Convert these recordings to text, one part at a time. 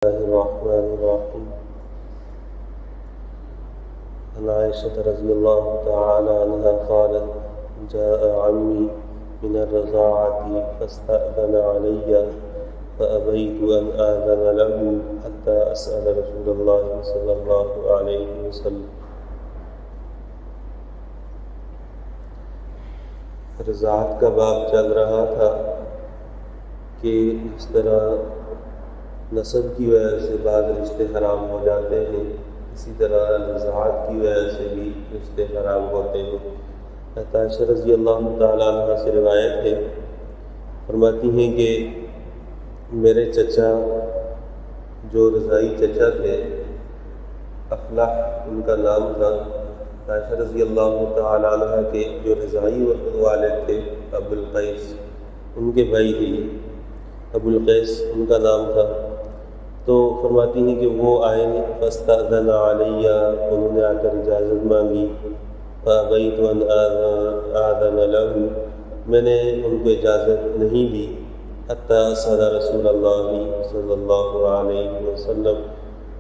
الله الرحمن الرحيم. عن عائشة رضي الله تعالى عنها قالت: جاء عمي من الرضاعة فاستأذن علي فأبيت أن آذن له حتى أسأل رسول الله صلى الله عليه وسلم. رضاعت کا باب چل رہا تھا کہ اس طرح نسب کی وجہ سے بعض رشتے حرام ہو جاتے ہیں، اسی طرح رضاعت کی وجہ سے بھی رشتے حرام ہوتے ہیں۔ عائشہ رضی اللہ تعالیٰ عنہ سے روایت ہے، فرماتی ہیں کہ میرے چچا جو رضاعی چچا تھے، افلاح ان کا نام تھا، عائشہ رضی اللہ تعالیٰ عنہ کے جو رضاعی والد تھے ابو القیس، ان کے بھائی تھے، ابو القیس ان کا نام تھا۔ تو فرماتی ہیں کہ وہ آئے فاستأذن علیہ، انہوں نے آ کر اجازت مانگی، فأبیت ان آذن لہ، میں نے ان کو اجازت نہیں دی، حتیٰ اسأل رسول اللہ صلی اللہ علیہ وسلم،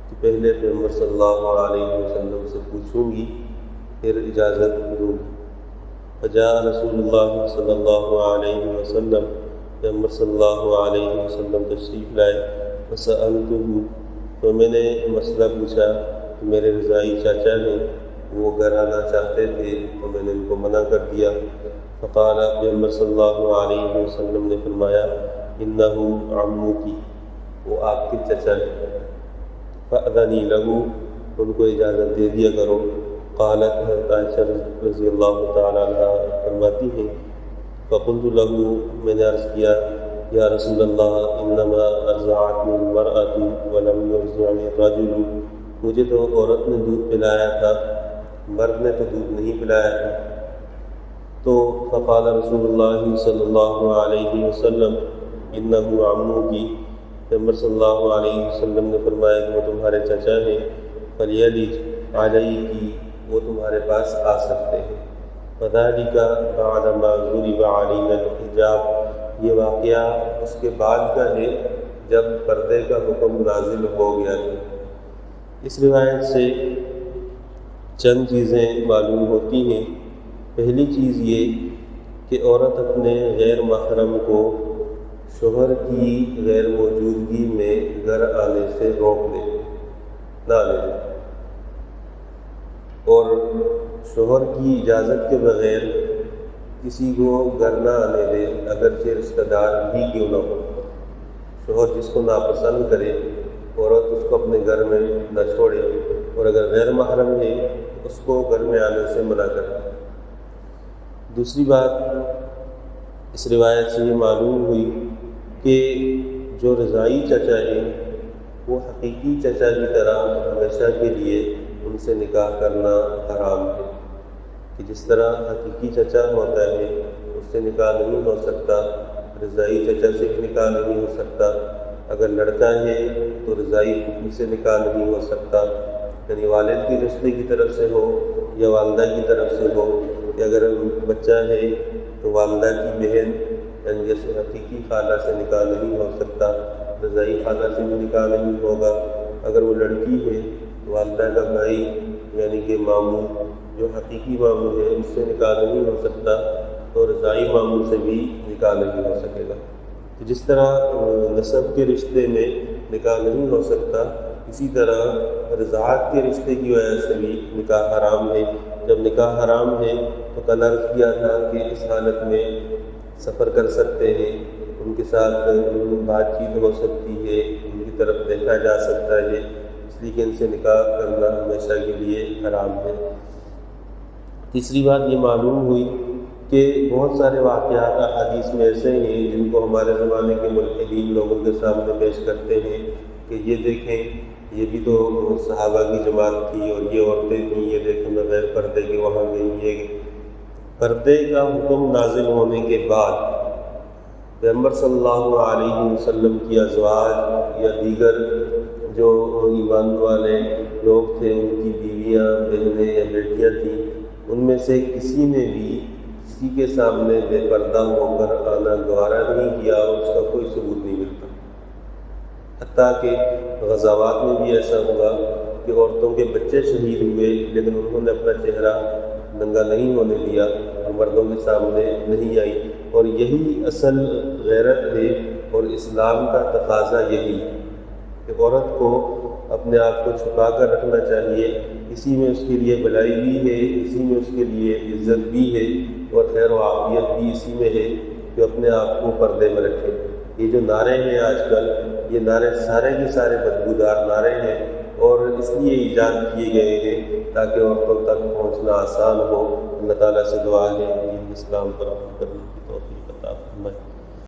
کہ پہلے پیغمبر صلی اللہ علیہ وسلم سے پوچھوں گی پھر اجازت دوں گی۔ فجاء رسول اللہ صلی اللہ علیہ وسلم، پیغمبر صلی اللہ علیہ وسلم تشریف لائے۔ فسألتہ، تو میں نے مسئلہ پوچھا کہ میرے رضاعی چاچا ہیں، وہ گھر آنا چاہتے تھے تو میں نے ان کو منع کر دیا۔ فقال، پیغمبر صلی اللہ علیہ وسلم نے فرمایا: انہ عموکی، وہ آپ کے چچا ہیں، فأذنی لہ، ان کو اجازت دے دیا کرو۔ قالت، عائشہ رضی اللہ تعالیٰ عنہ فرماتی ہیں، فقلت لہ، میں نے عرض کیا: یا رسول اللہ، انما ارضعتنی المرأة ولم یرضعنی الرجل، مجھے تو عورت نے دودھ پلایا تھا، مرد نے تو دودھ نہیں پلایا تھا۔ تو فقال رسول اللہ صلی اللہ علیہ وسلم: انہ عموکی، پیغمبر صلی اللہ علیہ وسلم نے فرمایا کہ وہ تمہارے چچا ہیں، فلیلج علیکی، وہ تمہارے پاس آ سکتے ہیں۔ فذلک بعد ما ضرب علینا الحجاب، یہ واقعہ اس کے بعد کا ہے جب پردے کا حکم نازل ہو گیا ہے۔ اس روایت سے چند چیزیں معلوم ہوتی ہیں۔ پہلی چیز یہ کہ عورت اپنے غیر محرم کو شوہر کی غیر موجودگی میں گھر آنے سے روک دے، نہ آنے دے، اور شوہر کی اجازت کے بغیر کسی کو گھر نہ آنے دے، اگرچہ رشتہ دار بھی کیوں نہ ہو۔ شوہر جس کو ناپسند کرے، عورت اس کو اپنے گھر میں نہ چھوڑے، اور اگر غیر محرم ہے اس کو گھر میں آنے سے منع کرے۔ دوسری بات اس روایت سے یہ معلوم ہوئی کہ جو رضاعی چچا ہیں وہ حقیقی چچا کی طرح ہمیشہ کے لیے ان سے نکاح کرنا حرام ہے، کہ جس طرح حقیقی چچا ہوتا ہے اس سے نکاح نہیں ہو سکتا، رضاعی چچا سے بھی نکاح نہیں ہو سکتا۔ اگر لڑکا ہے تو رضاعی پھوپھی سے نکاح نہیں ہو سکتا، یعنی والد کی رشتے کی طرف سے ہو یا والدہ کی طرف سے ہو، کہ اگر بچہ ہے تو والدہ کی بہن یعنی جیسے حقیقی خالہ سے نکاح نہیں ہو سکتا، رضاعی خالہ سے بھی نکاح نہیں ہوگا۔ اگر وہ لڑکی ہے تو والدہ کا بھائی یعنی کہ ماموں جو حقیقی ماموں ہے اس سے نکاح نہیں ہو سکتا، تو رضاعی ماموں سے بھی نکاح نہیں ہو سکے گا۔ تو جس طرح نسب کے رشتے میں نکاح نہیں ہو سکتا، اسی طرح رضاعت کے رشتے کی وجہ سے بھی نکاح حرام ہے۔ جب نکاح حرام ہے تو کل عرض کیا تھا کہ اس حالت میں سفر کر سکتے ہیں، ان کے ساتھ بات چیت ہو سکتی ہے، ان کی طرف دیکھا جا سکتا ہے، اس لیے کہ ان سے نکاح کرنا ہمیشہ کے لیے حرام ہے۔ تیسری بات یہ معلوم ہوئی کہ بہت سارے واقعات احادیث میں ایسے ہیں جن کو ہمارے زمانے کے ملحدین لوگوں کے سامنے پیش کرتے ہیں کہ یہ دیکھیں یہ بھی تو صحابہ کی جماعت تھی اور یہ عورتیں تھیں، یہ دیکھیں بغیر پردے کے وہاں گئیں۔ یہ پردے کا حکم نازل ہونے کے بعد پیغمبر صلی اللہ علیہ وسلم کی ازواج یا دیگر جو ایمان والے لوگ تھے، ان کی بیویاں، بہنیں یا بیٹیاں تھیں، ان میں سے کسی نے بھی کسی کے سامنے بے پردہ ہو کر آنا گوارا نہیں کیا، اور اس کا کوئی ثبوت نہیں ملتا۔ حتیٰ کہ غزوات میں بھی ایسا ہوا کہ عورتوں کے بچے شہید ہوئے، لیکن انہوں نے اپنا چہرہ ننگا نہیں ہونے دیا اور مردوں کے سامنے نہیں آئی، اور یہی اصل غیرت ہے اور اسلام کا تقاضا یہی کہ عورت کو اپنے آپ کو چھپا کر رکھنا چاہیے، اسی میں اس کے لیے بھلائی بھی ہے، اسی میں اس کے لیے عزت بھی ہے اور خیر و عافیت بھی اسی میں ہے کہ اپنے آپ کو پردے میں رکھے۔ یہ جو نعرے ہیں آج کل، یہ نعرے سارے کے سارے بدبودار نعرے ہیں اور اس لیے ایجاد کیے گئے ہیں تاکہ عورتوں تک پہنچنا آسان ہو۔ اللہ تعالیٰ سے دعا ہے دین اسلام پر عمل کرنے کی۔